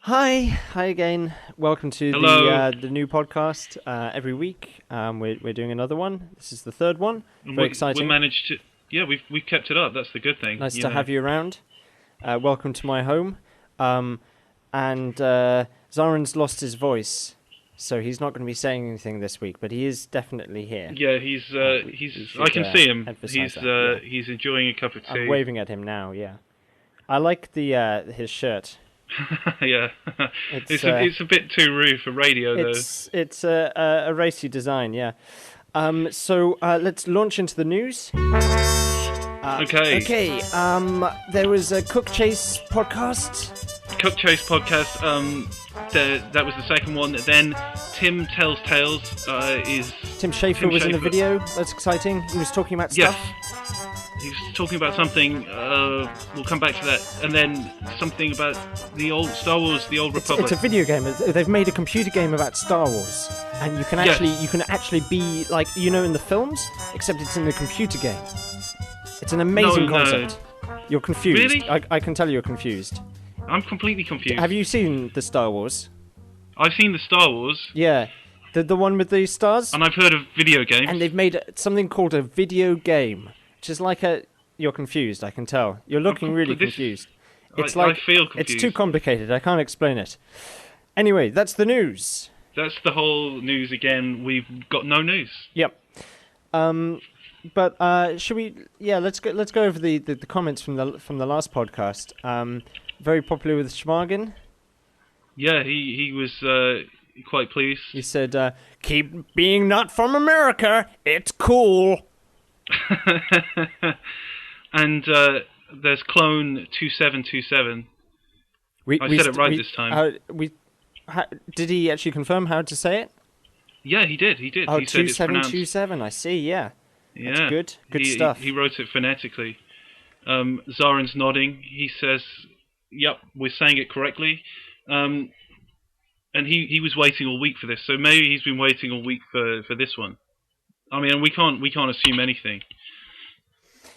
Hi again. Welcome to Hello. the new podcast. Every week, we're doing another one. This is the third one. Very We exciting. managed to, yeah, we've kept it up. That's the good thing. Nice to have you around. Welcome to my home. And Zaren's lost his voice, so he's not going to be saying anything this week. But he is definitely here. Yeah, he's. I can see him. He's enjoying a cup of tea. I'm waving at him now. Yeah, I like the his shirt. Yeah, it's a bit too rude for radio though. It's a racy design. Yeah. So let's launch into the news. Okay. Okay. There was a Cook Chase podcast. Cook Chase podcast. That was the second one. Then Tim Tells Tales is. Tim Schafer was in a video. That's exciting. He was talking about stuff. He was talking about something. We'll come back to that, and then something about the old Star Wars, the Old Republic. It's a video game. They've made a computer game about Star Wars, and you can actually be like in the films, except it's in a computer game. It's an amazing concept. You're confused. Really? I can tell you're confused. I'm completely confused. Have you seen the Star Wars? I've seen the Star Wars. Yeah, the one with the stars. And I've heard of video games. And they've made something called a video game, which is like a. You're confused. I can tell. You're looking really confused. It's I feel confused. It's too complicated. I can't explain it. Anyway, that's the news. That's the whole news again. We've got no news. Yep. But should we? Yeah, let's go over the comments from the last podcast. Very popular with Schmargin. Yeah, he was quite pleased. He said, "Keep being not from America. It's cool." And there's Clone 2727. I said it right this time. Did he actually confirm how to say it? Yeah, he did. Oh, he said 2727. I see. Yeah. Yeah. That's good. Good stuff. He wrote it phonetically. Zaren's nodding. He says, "Yep, we're saying it correctly." And he was waiting all week for this, so maybe he's been waiting all week for this one. I mean, we can't assume anything.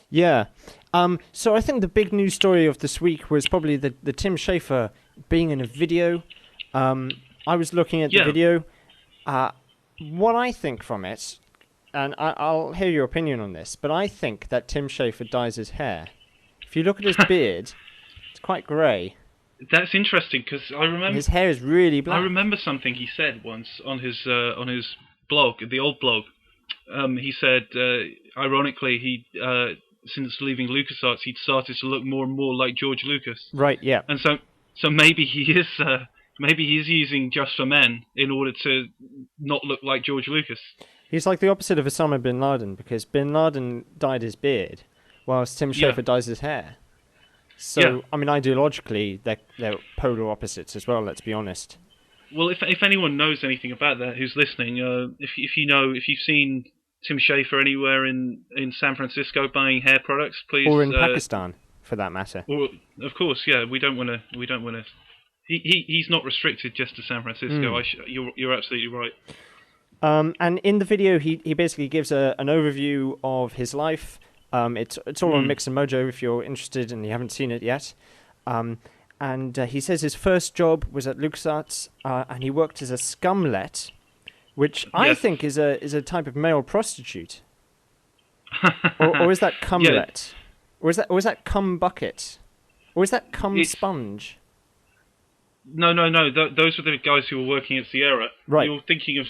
Yeah. So I think the big news story of this week was probably the Tim Schafer being in a video. I was looking at the video. What I think from it, and I'll hear your opinion on this, but I think that Tim Schafer dyes his hair. If you look at his beard, it's quite grey. That's interesting because I remember his hair is really black. I remember something he said once on his blog, the old blog. He said, ironically, he since leaving LucasArts, he'd started to look more and more like George Lucas. Right. Yeah. And so maybe he is using Just for Men in order to not look like George Lucas. He's like the opposite of Osama bin Laden because bin Laden dyed his beard, whilst Tim Schafer dyes his hair. So I mean, ideologically, they're polar opposites as well. Let's be honest. Well, if anyone knows anything about that, who's listening, if you've seen Tim Schafer anywhere in San Francisco buying hair products, please. Or in Pakistan, for that matter. Or of course, yeah. We don't want to. He's not restricted just to San Francisco. You're absolutely right. And in the video, he basically gives an overview of his life. It's all on Mix and Mojo if you're interested and you haven't seen it yet. And he says his first job was at LucasArts, and he worked as a scumlet, which I think is a type of male prostitute. or is that cumlet? Or is that cum bucket? Or is that cum sponge? No. Those were the guys who were working at Sierra. Right. You're thinking of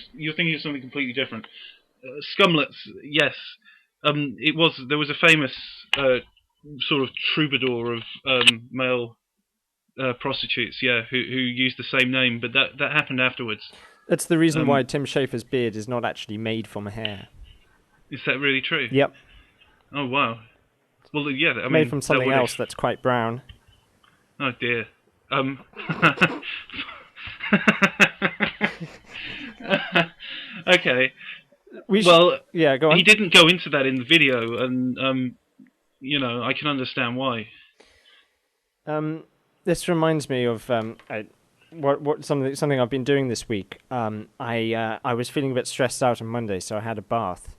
something completely different. Scumlets, yes. There was a famous sort of troubadour of male prostitutes, who used the same name, but that happened afterwards. That's the reason why Tim Schafer's beard is not actually made from hair. Is that really true? Yep. Oh wow. Well, yeah. I mean, made from something else that's quite brown. Oh dear. Okay. Go on. He didn't go into that in the video, and I can understand why. This reminds me of something I've been doing this week. I was feeling a bit stressed out on Monday, so I had a bath.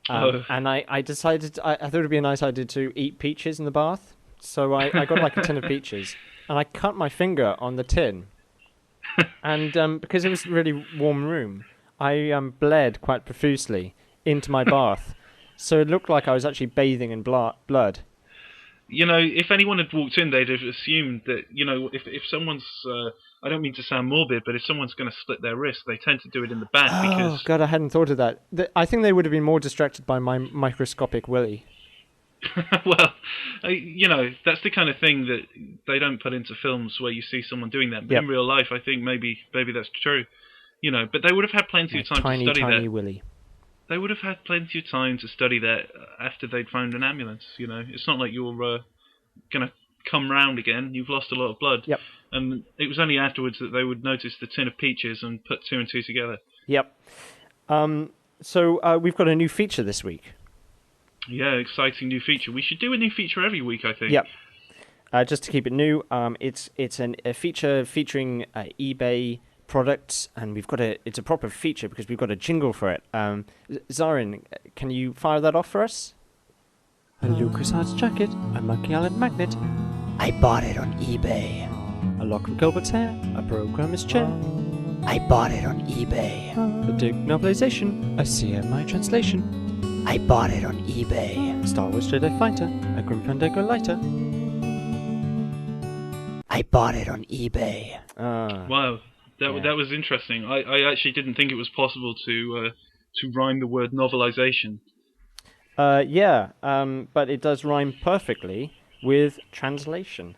And I decided I thought it'd be a nice idea to eat peaches in the bath. So I got like a tin of peaches, and I cut my finger on the tin. And because it was a really warm room, I bled quite profusely into my bath. So it looked like I was actually bathing in blood. If anyone had walked in, they'd have assumed that, if someone's, I don't mean to sound morbid, but if someone's going to split their wrist, they tend to do it in the back Oh, God, I hadn't thought of that. I think they would have been more distracted by my microscopic willy. Well, that's the kind of thing that they don't put into films where you see someone doing that. But in real life, I think maybe that's true. But they would have had plenty of time to study that. Tiny willy. They would have had plenty of time to study that after they'd found an ambulance. It's not like you're going to come round again. You've lost a lot of blood. Yep. And it was only afterwards that they would notice the tin of peaches and put two and two together. Yep. So we've got a new feature this week. Yeah, exciting new feature. We should do a new feature every week, I think. Yep. Just to keep it new, it's a feature featuring eBay products, and it's a proper feature because we've got a jingle for it. Zarin, can you fire that off for us? A LucasArts jacket, a Monkey Island magnet. I bought it on eBay. A lock from Gilbert's hair, a programmer's chair. I bought it on eBay. A Dig novelization, a CMI translation. I bought it on eBay. Star Wars Jedi Fighter, a Grim Fandango lighter. I bought it on eBay. Wow, that was interesting. I actually didn't think it was possible to rhyme the word novelization. But it does rhyme perfectly with translation.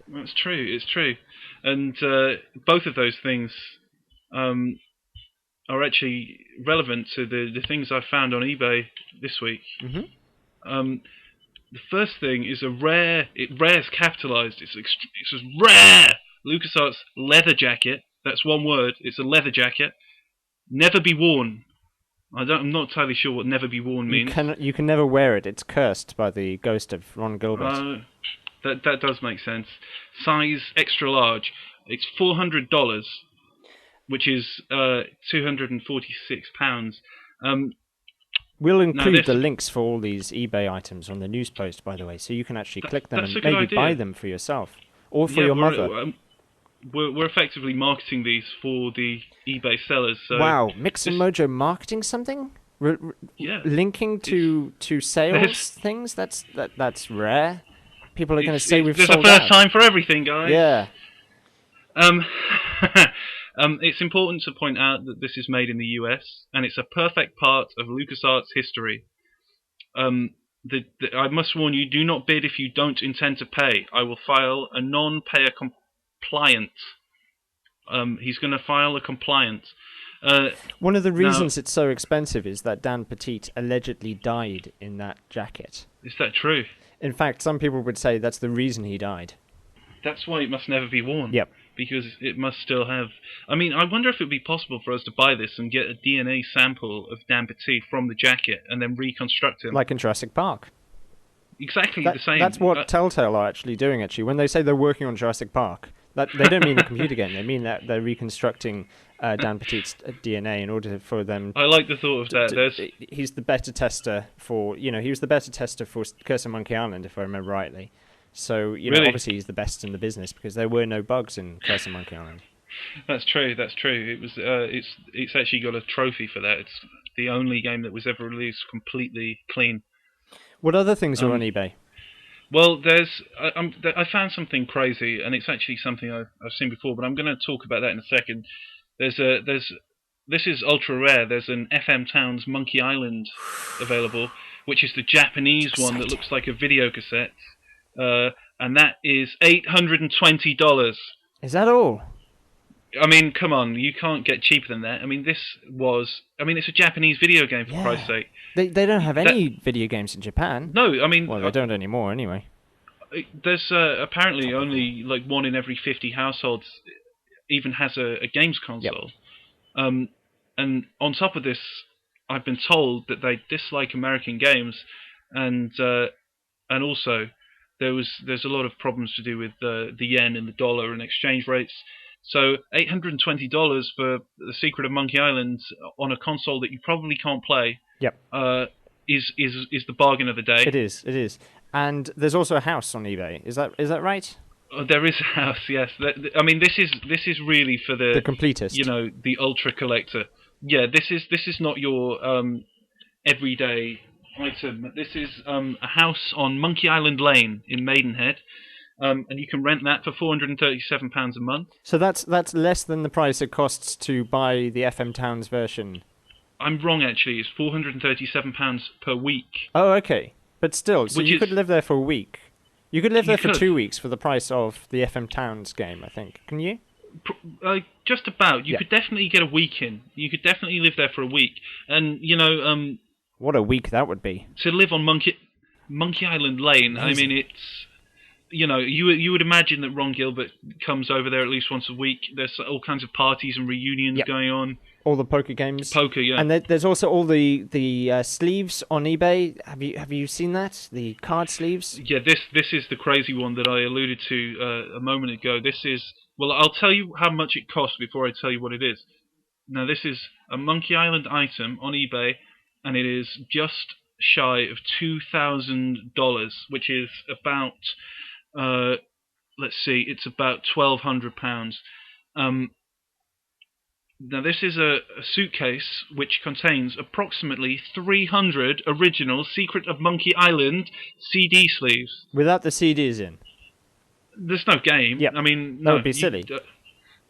That's true. It's true, and both of those things are actually relevant to the things I found on eBay this week. Mm-hmm. The first thing is rare's capitalized. It's a rare LucasArts leather jacket. That's one word. It's a leather jacket. Never be worn. I'm not entirely sure what never be worn means. You can never wear it. It's cursed by the ghost of Ron Gilbert. That does make sense. Size extra large. It's $400, which is £246. We'll include the links for all these eBay items on the news post, by the way, so you can actually click them and maybe buy them for yourself or for your mother. We're effectively marketing these for the eBay sellers. So wow, Mix and Mojo marketing something? Linking to sales things? That's rare. People are going to say we've sold out. There's a first time for everything, guys. Yeah. It's important to point out that this is made in the US, and it's a perfect part of LucasArts history. I must warn you, do not bid if you don't intend to pay. I will file a non-payer compliant. He's going to file a compliant. One of the reasons it's so expensive is that Dan Petit allegedly died in that jacket. Is that true? In fact, some people would say that's the reason he died. That's why it must never be worn. Yep. Because it must still have... I mean, I wonder if it would be possible for us to buy this and get a DNA sample of Dan Petit from the jacket and then reconstruct him. Like in Jurassic Park. Exactly the same. That's what Telltale are actually doing, actually. When they say they're working on Jurassic Park, they don't mean a computer game. They mean that they're reconstructing Dan Petit's DNA in order for them... I like the thought of that. He's the better tester for... he was the better tester for Curse of Monkey Island, if I remember rightly. So, really? Obviously he's the best in the business because there were no bugs in Curse of Monkey Island. That's true. It was. It's actually got a trophy for that. It's the only game that was ever released completely clean. What other things are on eBay? Well, I found something crazy, and it's actually something I've seen before, but I'm going to talk about that in a second. This is ultra rare. There's an FM Towns Monkey Island available, which is the Japanese one that looks like a video cassette. And that is $820. Is that all? I mean, come on, you can't get cheaper than that. I mean, it's a Japanese video game, for Christ's sake. They don't have any video games in Japan. No, I mean... Well, they don't anymore, anyway. There's apparently only like 1 in every 50 households even has a games console. Yep. And on top of this, I've been told that they dislike American games, and also... There's a lot of problems to do with the yen and the dollar and exchange rates. So $820 for The Secret of Monkey Island on a console that you probably can't play. Yep. Is the bargain of the day. It is. And there's also a house on eBay. Is that right? Oh, there is a house, yes. I mean, this is really for The completist. the ultra collector. Yeah, this is not your everyday item. This is a house on Monkey Island Lane in Maidenhead, and you can rent that for £437 a month. So that's less than the price it costs to buy the FM Towns version. I'm wrong, actually. It's £437 per week. Oh, okay. But still, so you could live there for a week. You could live there for 2 weeks for the price of the FM Towns game, I think. Can you? Just about. You could definitely get a week in. You could definitely live there for a week. And, What a week that would be. to live on Monkey Island Lane, Amazing. I mean, it's... you would imagine that Ron Gilbert comes over there at least once a week. There's all kinds of parties and reunions going on. All the poker games. Poker, yeah. And there's also all the sleeves on eBay. Have you seen that? The card sleeves? Yeah, this is the crazy one that I alluded to a moment ago. This is... Well, I'll tell you how much it costs before I tell you what it is. Now, this is a Monkey Island item on eBay, and it is just shy of $2,000, which is about... let's see, it's about £1,200. Now, this is a suitcase which contains approximately 300 original Secret of Monkey Island CD sleeves. Without the CDs in. There's no game. Yep. I mean, That would be silly.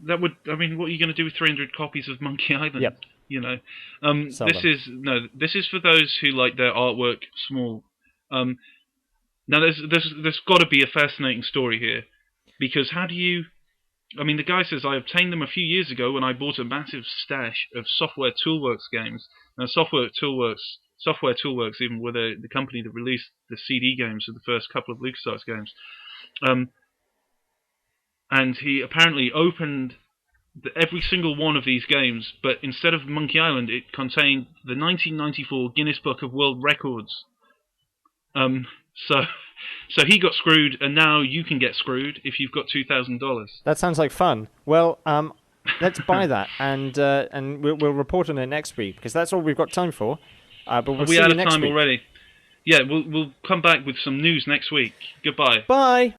That would. I mean, what are you going to do with 300 copies of Monkey Island? Yep. Sell This them. This is for those who like their artwork small. Now, there's got to be a fascinating story here, because how do you? I mean, the guy says, I obtained them a few years ago when I bought a massive stash of Software Toolworks games. Now, Software Toolworks even were the company that released the CD games of the first couple of LucasArts games. And he apparently opened every single one of these games, but instead of Monkey Island, it contained the 1994 Guinness Book of World Records. So he got screwed, and now you can get screwed if you've got $2,000. That sounds like fun. Well, let's buy that, and we'll report on it next week, because that's all we've got time for. But we'll see you next week. Already? Yeah, we'll come back with some news next week. Goodbye. Bye.